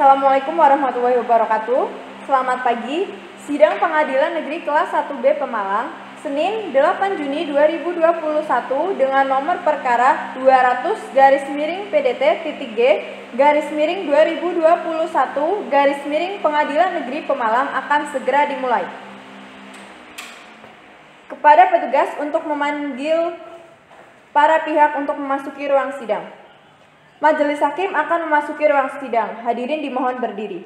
Assalamualaikum warahmatullahi wabarakatuh. Selamat pagi. Sidang Pengadilan Negeri Kelas 1B Pemalang, Senin 8 Juni 2021 dengan nomor perkara 200-PDT-G-2021 Pengadilan Negeri Pemalang akan segera dimulai. Kepada petugas untuk memanggil para pihak untuk memasuki ruang sidang. Majelis Hakim akan memasuki ruang sidang. Hadirin dimohon berdiri.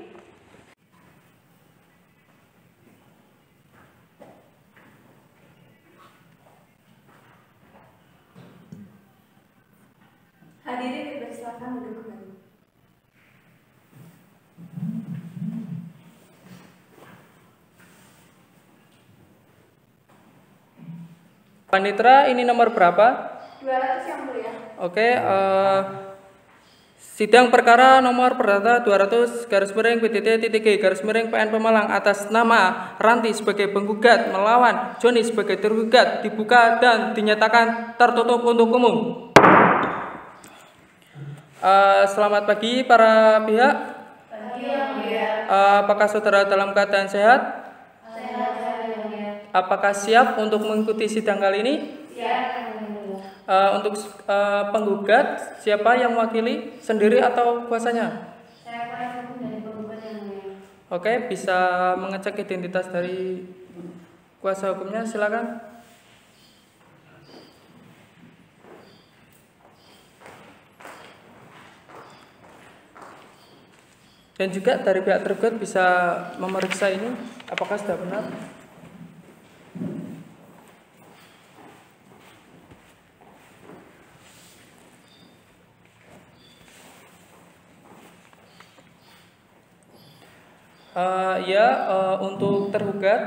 Hadirin dipersilakan duduk kembali. Panitera, ini nomor berapa? 200 yang mulia. Oke, sidang perkara nomor perdata 200-PDT-G-PN Pemalang atas nama Ranti sebagai penggugat melawan Joni sebagai tergugat dibuka dan dinyatakan tertutup untuk umum. Selamat pagi para pihak. Pagi yang mulia. Apakah saudara dalam keadaan sehat? Sehat yang mulia. Apakah siap untuk mengikuti sidang kali ini? Siap. Untuk penggugat, siapa yang mewakili, sendiri atau kuasanya? Saya kuasa hukum dari penggugat yang mulia. Oke, bisa mengecek identitas dari kuasa hukumnya, silakan. Dan juga dari pihak tergugat bisa memeriksa ini, apakah sudah benar? Untuk tergugat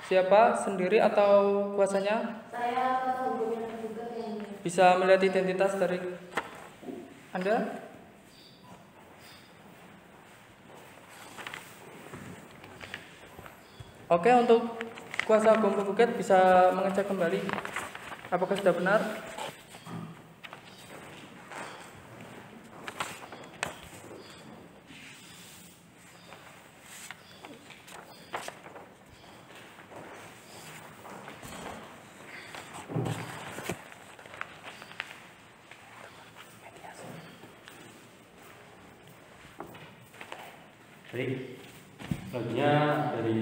siapa, sendiri atau kuasanya? Saya kuasa hukum yang tergugat yang mulia. Bisa melihat identitas dari Anda? Oke, untuk kuasa hukum penggugat bisa mengecek kembali apakah sudah benar. Baik, selanjutnya dari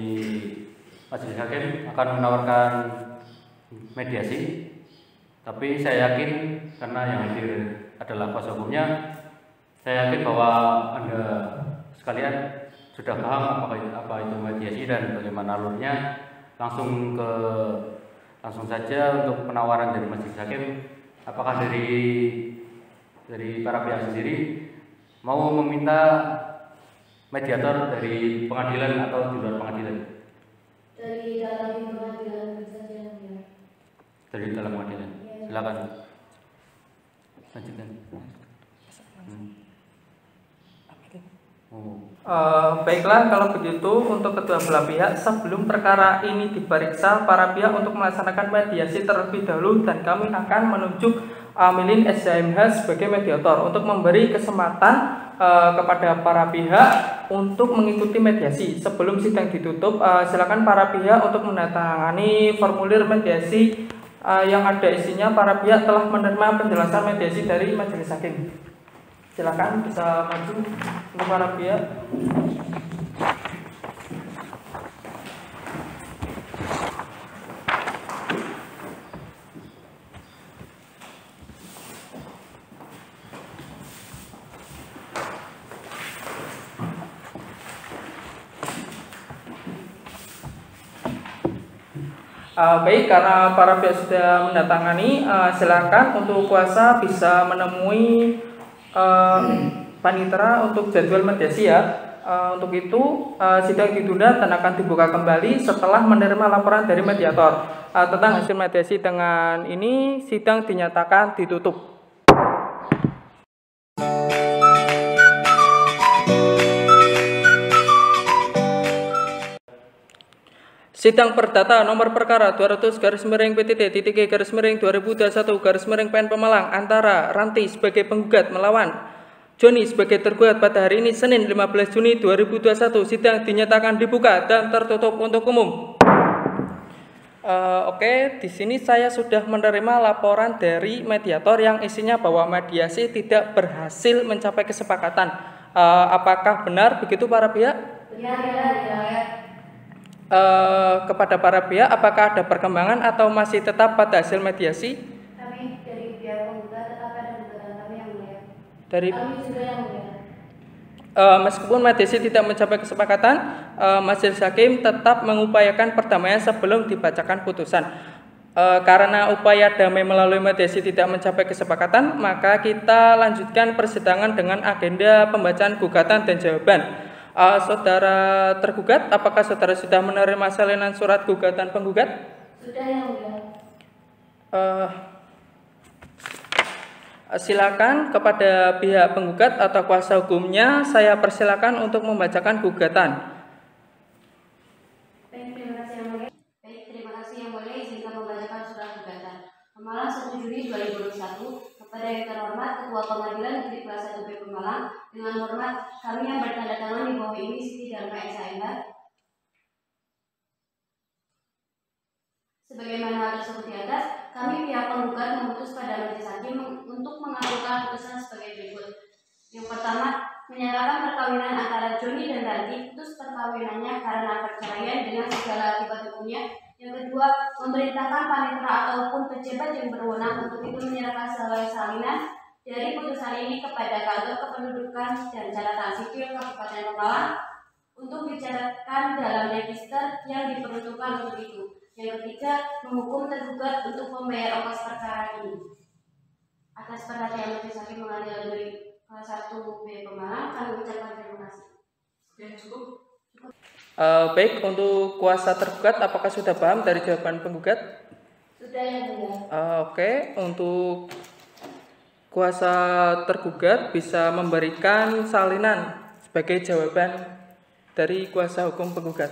Majelis Hakim akan menawarkan mediasi, tapi saya yakin karena yang hadir adalah kuasa hukumnya, saya yakin bahwa Anda sekalian sudah paham apa itu mediasi dan bagaimana alurnya. Langsung saja untuk penawaran dari Majelis Hakim, apakah dari para pihak sendiri mau meminta mediator dari pengadilan atau di luar pengadilan? Dari dalam pengadilan saja yang mulia. Dari dalam pengadilan. Silakan. Lanjutkan. Baiklah, kalau begitu untuk kedua belah pihak, sebelum perkara ini diperiksa, para pihak untuk melaksanakan mediasi terlebih dahulu dan kami akan menunjuk Amilin SJMH sebagai mediator untuk memberi kesempatan kepada para pihak untuk mengikuti mediasi. Sebelum sidang ditutup, silakan para pihak untuk menandatangani formulir mediasi yang ada isinya para pihak telah menerima penjelasan mediasi dari Majelis Hakim. Silakan bisa maju untuk para pihak. Baik, karena para pihak sudah mendatangani, silakan untuk kuasa bisa menemui panitera untuk jadwal mediasi ya. Untuk itu sidang ditunda dan akan dibuka kembali setelah menerima laporan dari mediator tentang hasil mediasi. Dengan ini sidang dinyatakan ditutup. Sidang perdata nomor perkara 200-PDT-G-2021-PN Pemalang antara Ranti sebagai penggugat melawan Joni sebagai tergugat pada hari ini Senin 15 Juni 2021. Sidang dinyatakan dibuka dan tertutup untuk umum. Oke, di sini saya sudah menerima laporan dari mediator yang isinya bahwa mediasi tidak berhasil mencapai kesepakatan. Apakah benar begitu para pihak? Benar. Kepada para pihak, apakah ada perkembangan atau masih tetap pada hasil mediasi? Kami dari pihak penggugat tetap ada gugatan kami yang mulia. Dari Kami juga yang mulia. meskipun mediasi tidak mencapai kesepakatan, majelis hakim tetap mengupayakan perdamaian sebelum dibacakan putusan. Karena upaya damai melalui mediasi tidak mencapai kesepakatan, maka kita lanjutkan persidangan dengan agenda pembacaan gugatan dan jawaban. Saudara tergugat, apakah saudara sudah menerima salinan surat gugatan penggugat? Sudah yang mulia. Silakan kepada pihak penggugat atau kuasa hukumnya, saya persilakan untuk membacakan gugatan. Baik, terima kasih yang mulia. Izinkan membacakan surat gugatan. Pemalang 1 Juni 2021 kepada yang terhormat Ketua Pengadilan Negeri Kelas 1B Pemalang, dengan hormat kami yang bertanda tangan di bawah ini Siti Dharma SHMH. Sebagaimana hal tersebut di atas, kami pihak penggugat memutus pada majelis hakim untuk mengabulkan putusan sebagai berikut. Yang pertama, menyatakan perkawinan antara Joni dan Ranti putus perkawinannya karena perceraian dengan segala akibat hukumnya. Yang kedua, memerintahkan panitera ataupun pejabat yang berwenang untuk itu menyerahkan salinan dari putusan ini kepada kantor kependudukan dan catatan sipil Kabupaten Pemalang untuk dicatatkan dalam register yang diperuntukkan untuk itu. Yang ketiga, menghukum tergugat untuk membayar ongkos perkara ini. Atas perhatian majelis hakim pengadilan negeri kelas 1B Pemalang, kami ucapkan terima kasih. Cukup. Baik, untuk kuasa tergugat, apakah sudah paham dari jawaban penggugat? Sudah yang mulia. Oke, untuk kuasa tergugat bisa memberikan salinan sebagai jawaban dari kuasa hukum penggugat.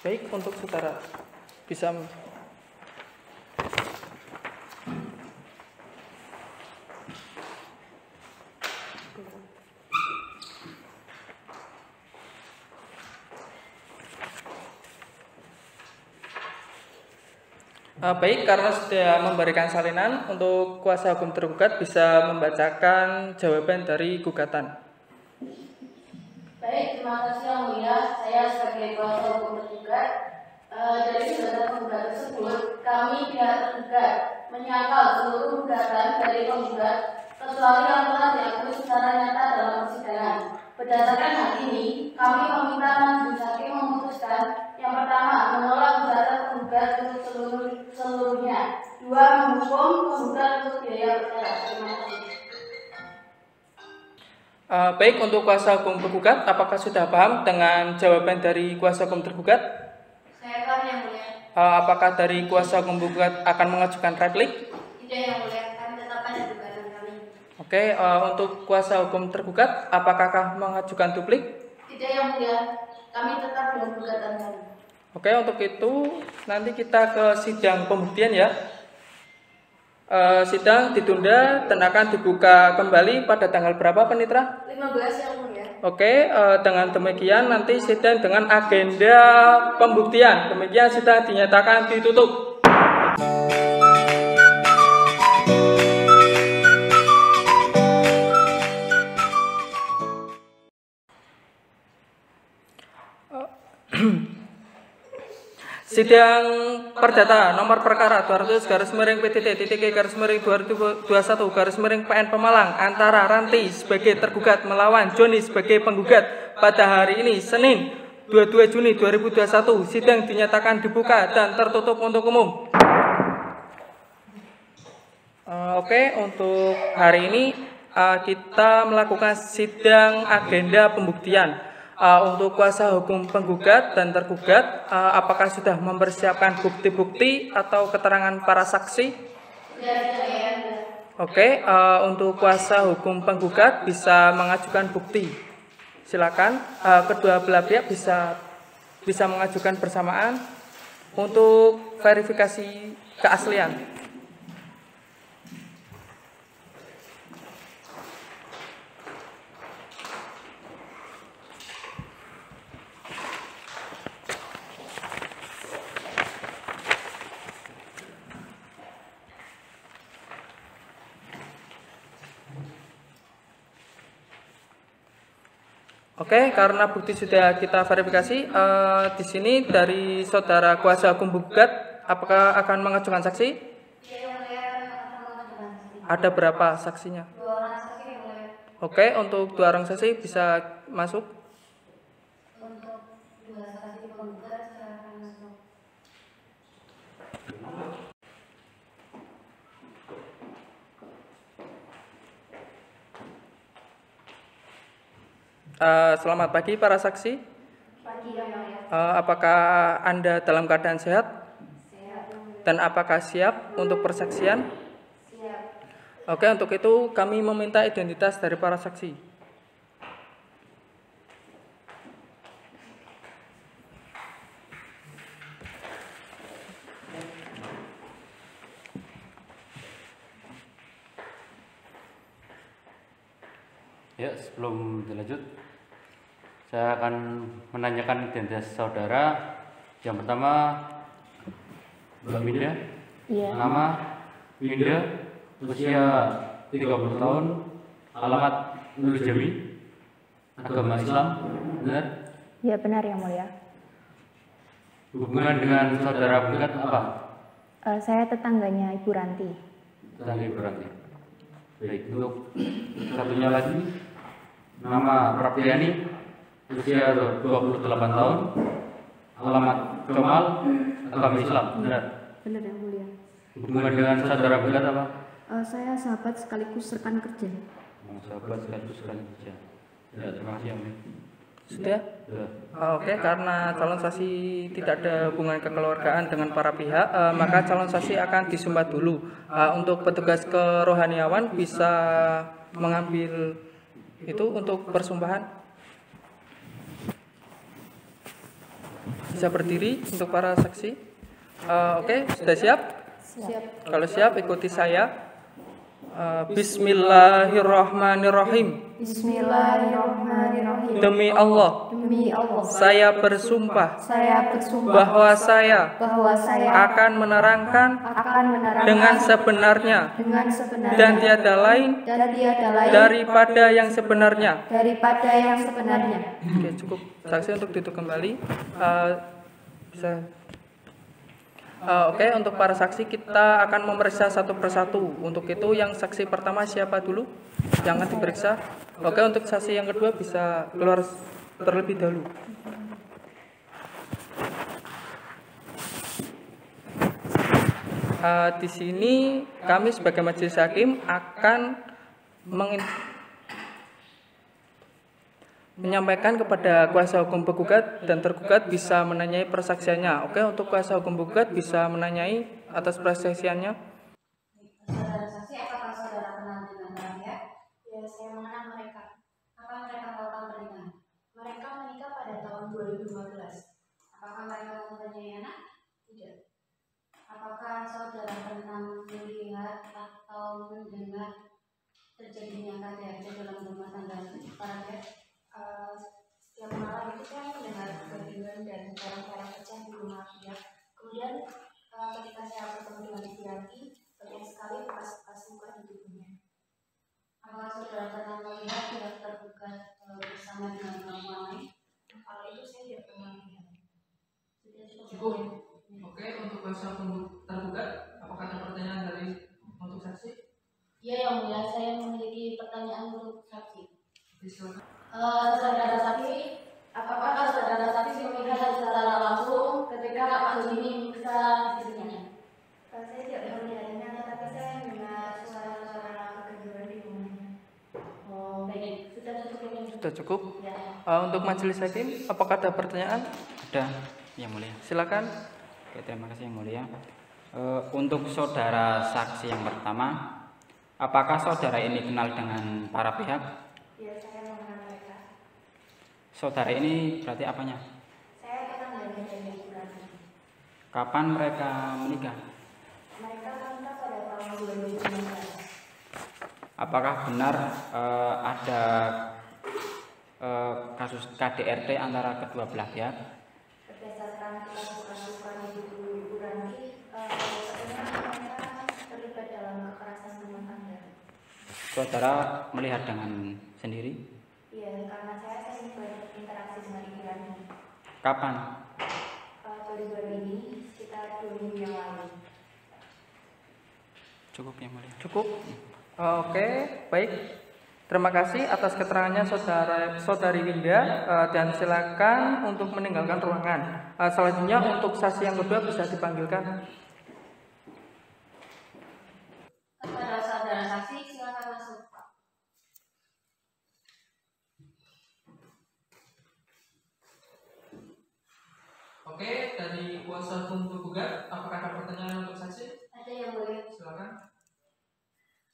Baik, untuk saudara bisa baik, karena sudah memberikan salinan, untuk kuasa hukum tergugat bisa membacakan jawaban dari gugatan. Baik, terima kasih yang mulia. Saya sebagai kuasa hukum tergugat, dari gugatan penggugat tersebut, kami pihak tergugat menyangkal seluruh gugatan dari penggugat kecuali yang telah diakui secara nyata dalam persidangan. Berdasarkan hal ini, kami meminta majelis hakim memutuskan yang pertama, menolak gugatan penggugat untuk seluruhnya. Dua, menghukum penggugat untuk biaya perkara. Terima kasih. Baik, untuk kuasa hukum penggugat, apakah sudah paham dengan jawaban dari kuasa hukum tergugat? Saya paham yang mulia. Apakah dari kuasa hukum penggugat akan mengajukan replik? Tidak yang mulia, kami tetap pada gugatan kami. Oke, untuk kuasa hukum tergugat, apakah mengajukan duplik? Tidak yang mulia, kami tetap dengan gugatan kami. Oke, untuk itu nanti kita ke sidang pembuktian ya. Sidang ditunda dan akan dibuka kembali pada tanggal berapa, Penitra? 15 yang mulia. Oke, dengan demikian nanti sidang dengan agenda pembuktian. Demikian sidang dinyatakan ditutup. Sidang perdata nomor perkara 200/PTT_2021/PN Pemalang antara Ranti sebagai tergugat melawan Joni sebagai penggugat pada hari ini Senin 22 Juni 2021. Sidang dinyatakan dibuka dan tertutup untuk umum. Oke, untuk hari ini kita melakukan sidang agenda pembuktian. Untuk kuasa hukum penggugat dan tergugat, apakah sudah mempersiapkan bukti-bukti atau keterangan para saksi? Oke, untuk kuasa hukum penggugat bisa mengajukan bukti. silakan kedua belah pihak bisa mengajukan bersamaan untuk verifikasi keaslian. Oke, karena bukti sudah kita verifikasi, di sini dari saudara kuasa hukum penggugat, apakah akan mengajukan saksi? Ada berapa saksinya? 2 orang saksi yang boleh. Oke, untuk 2 orang saksi bisa masuk. Untuk 2 saksi penggugat silakan masuk. Selamat pagi para saksi. Pagi yang mulia. Apakah Anda dalam keadaan sehat? Sehat. Dan apakah siap untuk persaksian? Siap. Oke, untuk itu kami meminta identitas dari para saksi. Ya, sebelum dilanjut, saya akan menanyakan identitas saudara. Yang pertama, Mbak Winda. Iya. Nama Winda, usia 30 tahun, alamat Nur Jambi, agama Islam, benar? Ya benar yang mulia. Hubungan dengan saudara penggugat apa? Saya tetangganya Ibu Ranti. Tetangga Ibu Ranti. Baik, untuk satunya lagi, nama Prapriani, usia 28 tahun, alamat Kemal, agama Islam, benar? Benar yang mulia. Hubungan dengan saudara penggugat apa? Saya sahabat sekaligus rekan kerja. Sahabat sekaligus rekan kerja. Ya, terima kasih yang mulia. Sudah? Sudah. Oke, karena calon saksi tidak ada hubungan kekeluargaan dengan para pihak, maka calon saksi akan disumbat dulu. Untuk petugas kerohaniawan bisa mengambil itu untuk persumpahan. Bisa berdiri untuk para saksi. Oke, sudah siap? Siap. Kalau siap, ikuti saya. Bismillahirrahmanirrahim. Bismillahirrahmanirrahim. Demi Allah, Demi Allah, saya bersumpah saya bersumpah bahwa saya bahwa saya akan menerangkan akan menerangkan dengan sebenarnya dengan sebenarnya dan tiada lain dan tiada lain daripada yang sebenarnya. daripada yang sebenarnya. Oke, cukup saksi untuk duduk kembali. Bisa. Oke, untuk para saksi kita akan memeriksa satu persatu. Untuk itu yang saksi pertama siapa dulu yang akan diperiksa? Oke, untuk saksi yang kedua bisa keluar terlebih dahulu. Di sini kami sebagai majelis hakim akan menyampaikan kepada kuasa hukum penggugat dan tergugat bisa menanyai persaksiannya. Oke, untuk kuasa hukum penggugat bisa menanyai atas persaksiannya. Saudara saksi, apakah saudara kenal dengan mereka? Ya, saya mengenal mereka. Apa mereka melakukan pernikahan? Mereka menikah pada tahun 2015. Apakah mereka mempunyai anak? Tidak. Apakah saudara pernah melihat atau mendengar terjadinya KDRT dalam rumah tangga para pihak? Setiap malam itu saya mendengar kegaduhan dan cara-cara pecah di rumah dia. Kemudian ketika saya bertemu dengan Ibu Ranti, banyak sekali bekas-bekas luka di tubuhnya. Apakah saudara pernah melihat pihak tergugat bersama dengan perempuan lain? Kalau itu saya tidak pernah melihat. Sudah Cukup. Oke, untuk kuasa hukum tergugat, apakah ada pertanyaan dari untuk saksi? Iya yang mulia, saya memiliki pertanyaan untuk saksi. Silakan. Saudara saksi, apakah saudara saksi melihat secara langsung ketika Pak Joni bisa istrinya? Saya tidak melihatnya, tetapi saya mendengar suara-suara kegaduhan di rumahnya. Oh, baik. Sudah cukup ini. Sudah cukup. Ya. Untuk majelis hakim, apakah ada pertanyaan? Ada, yang mulia. Silakan. Oke, terima kasih yang mulia. Untuk saudara saksi yang pertama, apakah saudara ini kenal dengan para pihak? Ya, saya mengenal mereka. Saudara ini berarti apanya? Saya tetangganya dari Ibu Ranti. Kapan mereka menikah? Mereka menikah pada tahun 2015. Apakah benar ada kasus KDRT antara kedua belah pihak? Berdasarkan laporan Ibu Ranti, sebenarnya mereka terlibat dalam kekerasan rumah tangga. Saudara melihat dengan sendiri? Iya, karena saya sering berinteraksi dengan Ibu Ranti. Kapan? Baru-baru ini sekitar 2 minggu yang lalu. Cukup yang mulia. Cukup. Oke, baik. Terima kasih atas keterangannya saudari Winda, dan silakan untuk meninggalkan ruangan. Selanjutnya untuk saksi yang kedua bisa dipanggilkan. Kepada saudara saksi, silakan masuk, Pak. Oke, dari kuasa hukum tergugat, apakah ada pertanyaan untuk saksi? Ada yang boleh? Silakan.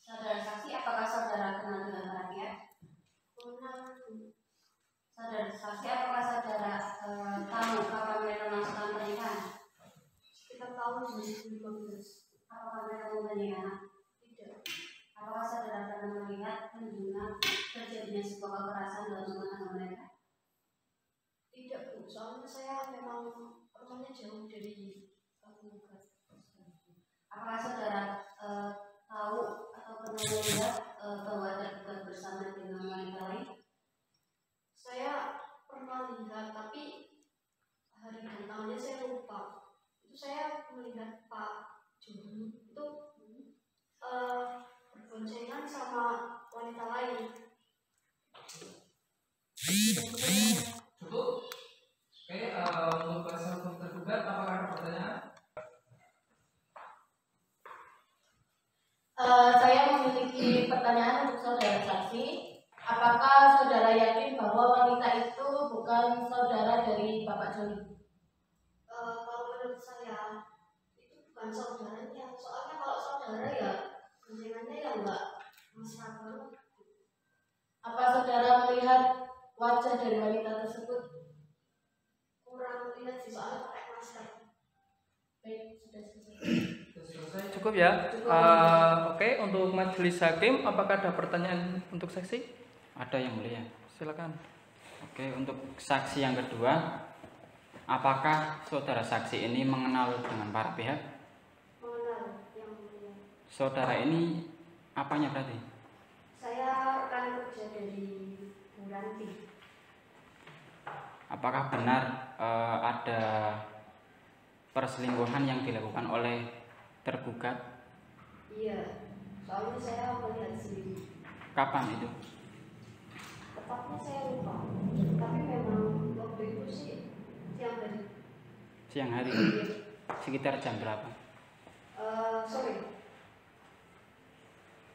Saudara saksi, apakah saudara kenal dengan para pihak? Saudara saksi, apakah saudara tahu kapan mereka melakukan pernikahan? Kita tahu di 2015. Apakah mereka mempunyai anak? Tidak. Apakah saudara pernah melihat mendengar terjadinya sebuah kekerasan dalam rumah tangga mereka? Tidak, Bu. Soalnya saya memang rumahnya jauh dari penggugat. Apakah saudara tahu atau pernah melihat bahwa tergugat bersama dengan wanita lain? Saya pernah lihat, tapi hari dan tahunnya saya lupa. Itu saya melihat Pak Joni itu berboncengan sama wanita lain. Cukup. Oke, untuk kuasa hukum tergugat, apakah ada pertanyaan? Saya memiliki pertanyaan untuk saudara saksi. Apakah saudara yakin bahwa wanita itu bukan saudara dari Bapak Joni? Kalau menurut saya itu bukan saudaranya. Soalnya kalau saudara ya boncengannya ya enggak mesra banget. Apa saudara melihat wajah dari wanita tersebut? Kurang lihat sih, soalnya pakai masker. Baik, sudah selesai. Selesai, cukup ya. Oke, untuk majelis hakim, apakah ada pertanyaan untuk saksi? Ada yang mulia. Silakan. Oke, untuk saksi yang kedua, apakah saudara saksi ini mengenal dengan para pihak? Mengenal yang mulia. Saudara ini apanya berarti? Saya rekan kerja dari Bu Ranti. Apakah benar ada perselingkuhan yang dilakukan oleh tergugat? Iya, soalnya saya melihat sendiri. Kapan itu? Tepatnya saya lupa, tapi memang waktu itu sih siang hari. Siang hari? Sekitar jam berapa? Sore.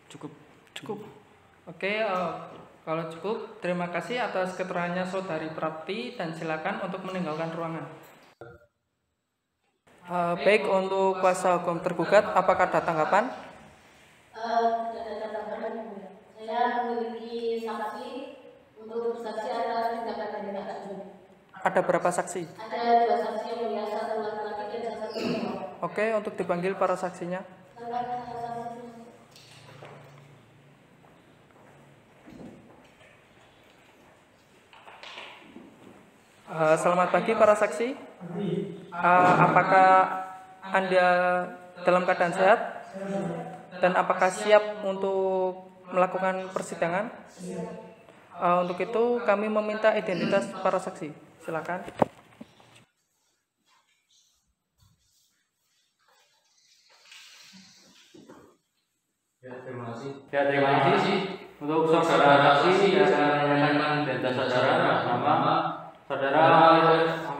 Cukup. Oke, kalau cukup, terima kasih atas keterangannya saudari Prapti dan silakan untuk meninggalkan ruangan. Baik, untuk kuasa hukum tergugat, apakah ada tanggapan? Tidak ada tanggapan. Saya memiliki saksi untuk saksi atas tindakan dari Bapak Joni. Ada berapa saksi? Ada 2 saksi yang mulia, 1 laki-laki dan 1 perempuan. Oke, untuk dipanggil para saksinya. Selamat pagi para saksi. Apakah Anda dalam keadaan sehat? Dan apakah siap untuk melakukan persidangan? Untuk itu kami meminta identitas para saksi. Silakan. Terima kasih. Untuk saudara saksi yang akan menyatakan identitas saudara, nama saudara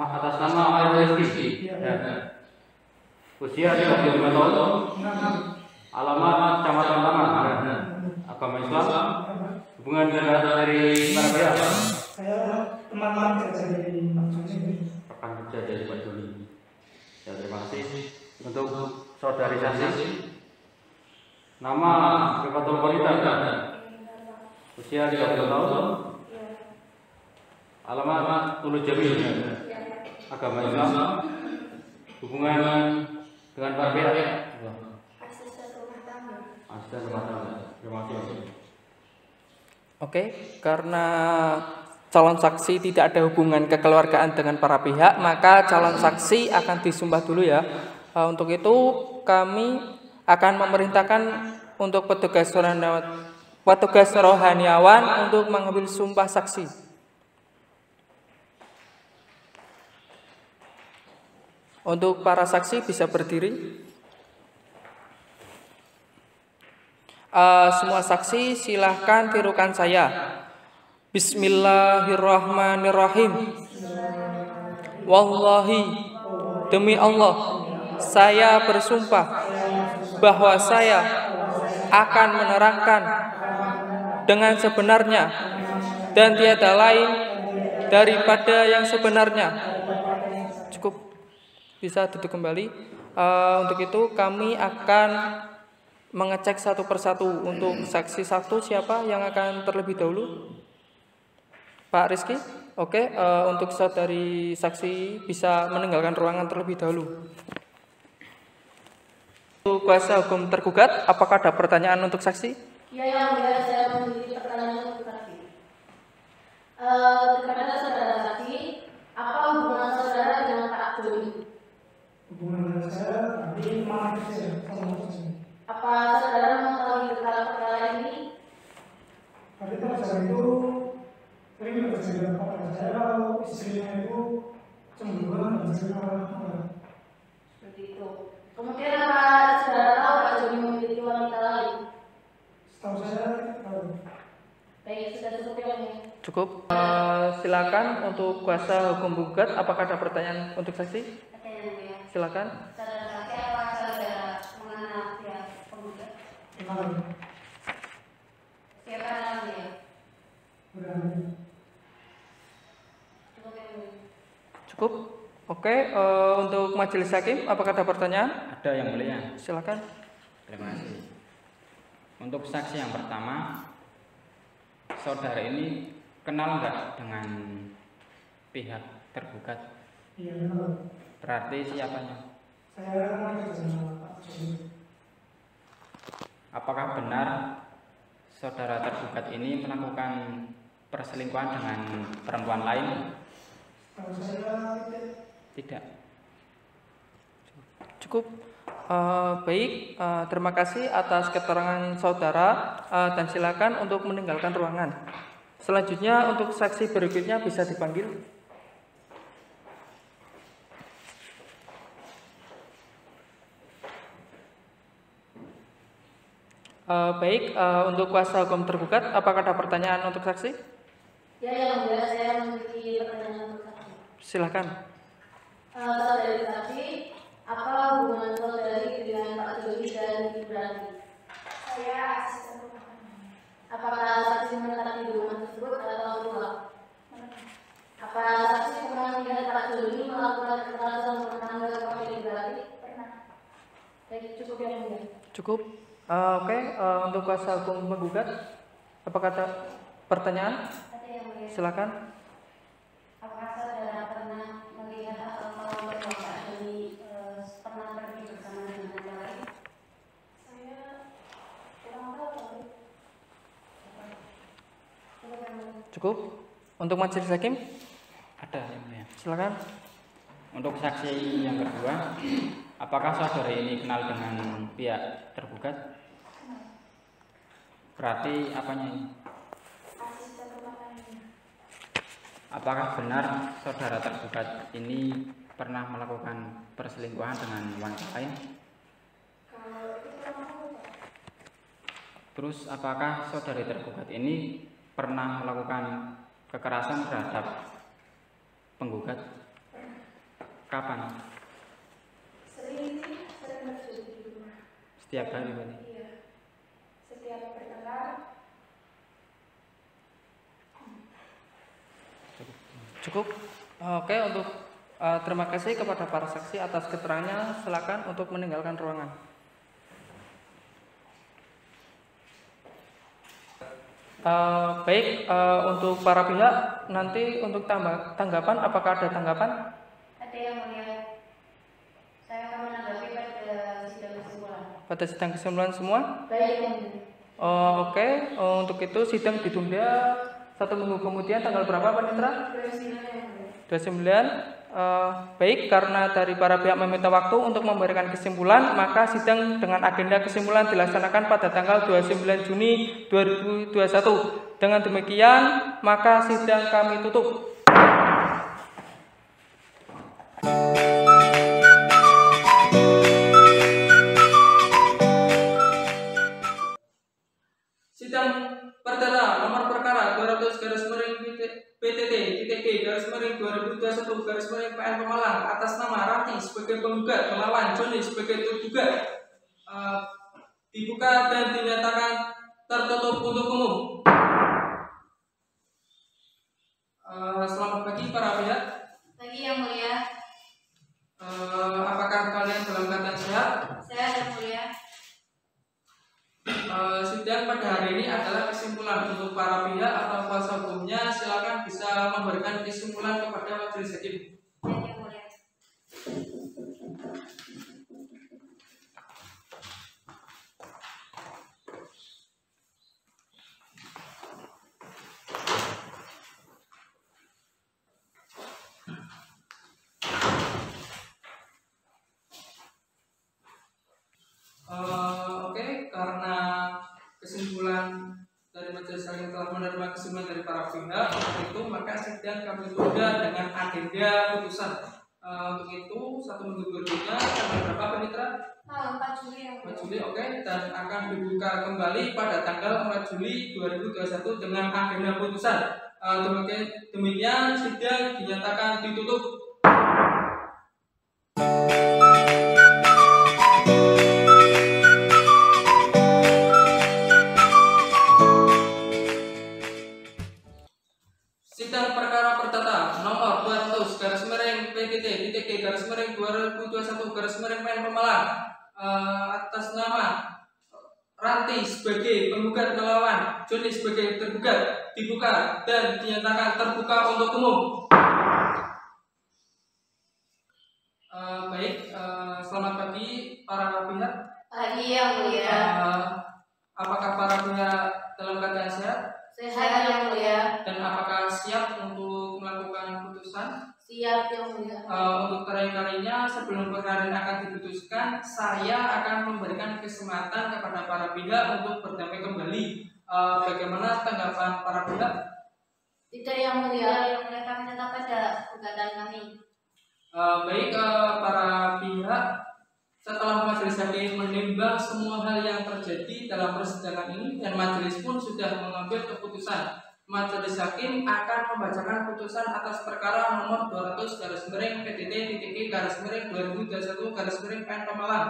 atas nama Ayu Rizky. Usia 35 tahun. Alamat Kecamatan Taman. Agama Islam. Hubungan dari para pihak. Saya teman-teman kerja dari Pak Joni. Rekan kerja dari Pak Joni. Ya, terima kasih. Untuk saudari saksi, nama Rifatul Polita. Usia 30 tahun. Alamat Ulu Jamil. Agama Islam. Hubungan dengan para pihak. Asisten rumah tangga. Asisten rumah tangga. Terima kasih. Oke, karena calon saksi tidak ada hubungan kekeluargaan dengan para pihak, maka calon saksi akan disumpah dulu ya. Untuk itu kami akan memerintahkan untuk petugas rohaniawan untuk mengambil sumpah saksi. Untuk para saksi bisa berdiri. Semua saksi silahkan tirukan saya. Bismillahirrahmanirrahim. Wallahi, demi Allah, saya bersumpah bahwa saya akan menerangkan dengan sebenarnya dan tiada lain daripada yang sebenarnya. Cukup, bisa duduk kembali. Untuk itu kami akan mengecek satu persatu. Untuk saksi satu siapa yang akan terlebih dahulu? Pak Rizky? Oke, untuk saudari saksi bisa meninggalkan ruangan terlebih dahulu. Untuk kuasa hukum tergugat, apakah ada pertanyaan untuk saksi? Ya, yang mulia, saya memiliki pertanyaan untuk saksi. Kepada saudara saksi, apa hubungan saudara dengan Pak Joni? Hubungan saya tadi mana kerja sama saksi. Apa saudara mengetahui tentang perkara ini? Tadi saya itu sering bekerja dengan Pak saya, kalau istrinya itu cemburuan dan sering marah-marah. Seperti itu. Kemudian apa saudara tahu Pak Joni memiliki wanita lain? Setahu saya tahu. Baik, sudah cukup ya, Mulia. Cukup. Silakan untuk kuasa hukum gugat, apakah ada pertanyaan untuk saksi? Ada yang mulia. Silakan. Saudara saksi, apa saudara mengenal pihak penggugat? Kenal. Siapa namanya? Berani. Cukup ya, Mulia. Cukup. Oke, untuk majelis hakim, apakah ada pertanyaan? Ada yang mulia. Silakan. Terima kasih. Untuk saksi yang pertama, saudara ini kenal nggak dengan pihak tergugat? Iya, kenal. Berarti siapanya? Saya kenal kerja sama Pak Joni. Apakah benar saudara tergugat ini melakukan perselingkuhan dengan perempuan lain? Setahu saya Tidak. Cukup. Baik, terima kasih atas keterangan saudara dan silakan untuk meninggalkan ruangan. Selanjutnya untuk saksi berikutnya bisa dipanggil. Baik, untuk kuasa hukum tergugat, apakah ada pertanyaan untuk saksi? Ya, yang mulia, saya memiliki pertanyaan untuk saksi. Silakan. Saudari saksi, apa hubungan saudari dengan Pak Joni dan Ibu Ranti? Saya asisten rumah tangga. Apakah saksi menetap di rumah tersebut atau pulang? Apa saksi pernah melihat Pak Joni melakukan kekerasan rumah tangga kepada Ibu Ranti? Pernah. Baik, cukup ya, Mulia. Cukup. Oke, untuk kuasa hukum penggugat, apakah ada pertanyaan? Ada yang mulia. Silakan. Apakah saudara pernah melihat atau tahu bahwa Pak Joni pernah pergi bersama dengan yang lain? Saya kurang tahu. Cukup yang mulia. Cukup. Untuk majelis hakim, Ada yang mulia. silakan. Untuk saksi yang kedua, apakah saudara ini kenal dengan pihak tergugat? Berarti apanya ini? Asisten rumah tangga. Apakah benar saudara tergugat ini pernah melakukan perselingkuhan dengan wanita lain? Kalau itu kurang tahu, Pak. Terus apakah saudari tergugat ini pernah melakukan kekerasan terhadap penggugat? Kapan? Sering terjadi di rumah. Setiap hari berarti? Iya. Setiap bertengkar. Cukup. Oke, untuk terima kasih kepada para saksi atas keterangannya. Silakan untuk meninggalkan ruangan. Baik, untuk para pihak nanti untuk tanggapan, apakah ada tanggapan? Ada yang mulia. Saya akan menanggapi pada sidang kesimpulan. Pada sidang kesimpulan semua? Baik, yang mulia. Oke, untuk itu sidang ditunda 1 minggu kemudian tanggal berapa Panitra? 29. Baik, karena dari para pihak meminta waktu untuk memberikan kesimpulan, maka sidang dengan agenda kesimpulan dilaksanakan pada tanggal 29 Juni 2021. Dengan demikian, maka sidang kami tutup. Sidang perdata nomor perkara 200/PTT-G/2021/PN Pemalang atas nama Rati sebagai penggugat melawan Joni sebagai tergugat dibuka dan dinyatakan tertutup untuk umum. Selamat pagi para pihak. Pagi yang mulia. Apakah kalian dalam keadaan sehat? Sehat yang mulia. Sidang pada hari ini adalah kesimpulan untuk para pihak atau kuasa hukumnya. Silakan bisa memberikan kesimpulan kepada majelis hakim. Yang mulia. Oke, karena kesimpulan dari majelis hakim telah menerima kesimpulan dari para pihak, untuk itu maka sidang kami tunda dengan agenda putusan. Untuk itu 1 minggu berikutnya tanggal berapa Panitra? 4 Juli yang 4 Juli, oke, dan akan dibuka kembali pada tanggal 4 Juli 2021 dengan agenda putusan. Demikian sidang dinyatakan ditutup. Sidang perkara perdata nomor 200/PTT-G/2021/PN Pemalang atas nama Ranti sebagai penggugat melawan Joni sebagai tergugat dibuka dan dinyatakan terbuka untuk umum. Baik, selamat pagi para pihak. Pagi yang mulia. Apakah para pihak dalam keadaan sehat? Sehat yang mulia. Dan apakah siap untuk melakukan putusan? Siap yang mulia. Untuk terakhir-kalinya sebelum perkara ini akan diputuskan, saya akan memberikan kesempatan kepada para pihak untuk berdamai kembali. Bagaimana tanggapan para pihak? Tidak yang mulia, yang mulia kami tetap pada gugatan kami. Baik, para pihak, setelah majelis hakim menimbang semua hal yang terjadi dalam persidangan ini dan majelis pun sudah mengambil keputusan, majelis hakim akan membacakan putusan atas perkara nomor 200/PTT-G/2021/PN Pemalang.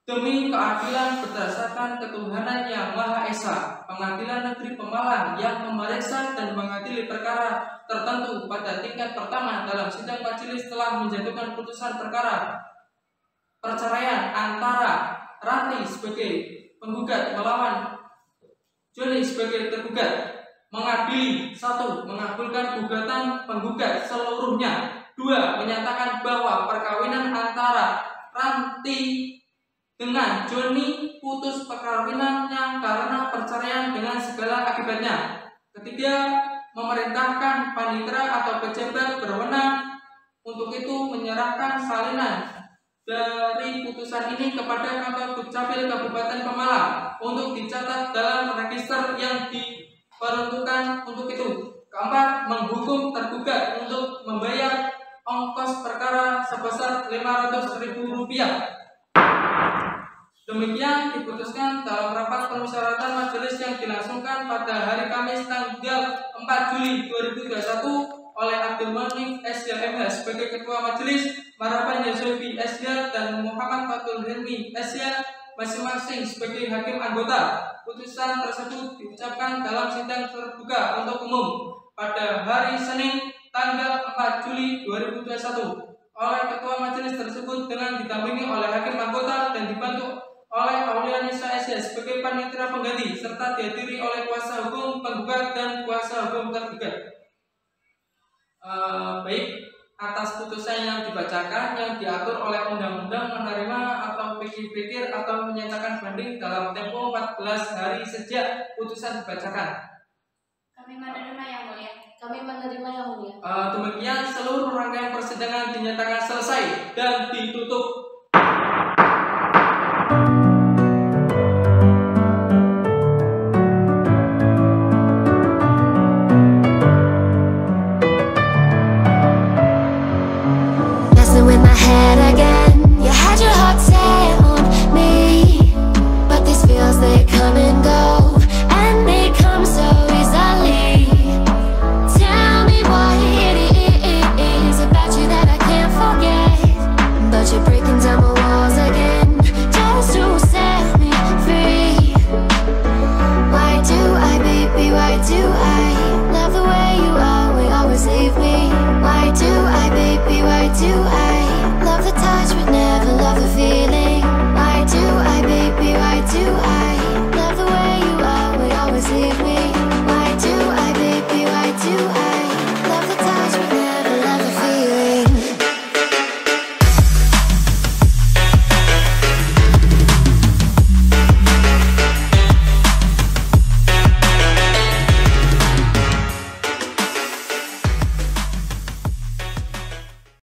Demi keadilan berdasarkan ketuhanan yang Maha Esa, Pengadilan Negeri Pemalang yang memeriksa dan mengadili perkara tertentu pada tingkat pertama dalam sidang majelis telah menjatuhkan putusan perkara perceraian antara Ranti sebagai penggugat melawan Joni sebagai tergugat, mengadili 1. Mengabulkan gugatan penggugat seluruhnya, 2. Menyatakan bahwa perkawinan antara Ranti dengan Joni putus perkawinannya karena perceraian dengan segala akibatnya. Ketiga, memerintahkan panitera atau pejabat berwenang untuk itu menyerahkan salinan dari putusan ini kepada Kantor Dukcapil Kabupaten Pemalang untuk dicatat dalam register yang diperuntukkan untuk itu. Keempat, menghukum tergugat untuk membayar ongkos perkara sebesar Rp500.000. Demikian diputuskan dalam rapat permusyawaratan majelis yang dilangsungkan pada hari Kamis tanggal 4 Juli 2021 oleh Abdul Manik SYMH sebagai Ketua Majelis, Marapan Yasobi SY dan Muhammad Fatul Hilmi SY masing-masing sebagai hakim anggota. Putusan tersebut diucapkan dalam sidang terbuka untuk umum pada hari Senin tanggal 4 Juli 2021 oleh Ketua Majelis tersebut dengan didampingi oleh hakim anggota dan dibantu oleh Aulianisa SH sebagai panitera pengganti serta dihadiri oleh kuasa hukum penggugat dan kuasa hukum tergugat. Baik, atas putusan yang dibacakan yang diatur oleh undang-undang menerima atau pikir-pikir atau menyatakan banding dalam tempo 14 hari sejak putusan dibacakan. Kami menerima yang mulia. Kami menerima yang mulia. Demikian seluruh rangkaian persidangan dinyatakan selesai dan ditutup. Messing with my head again.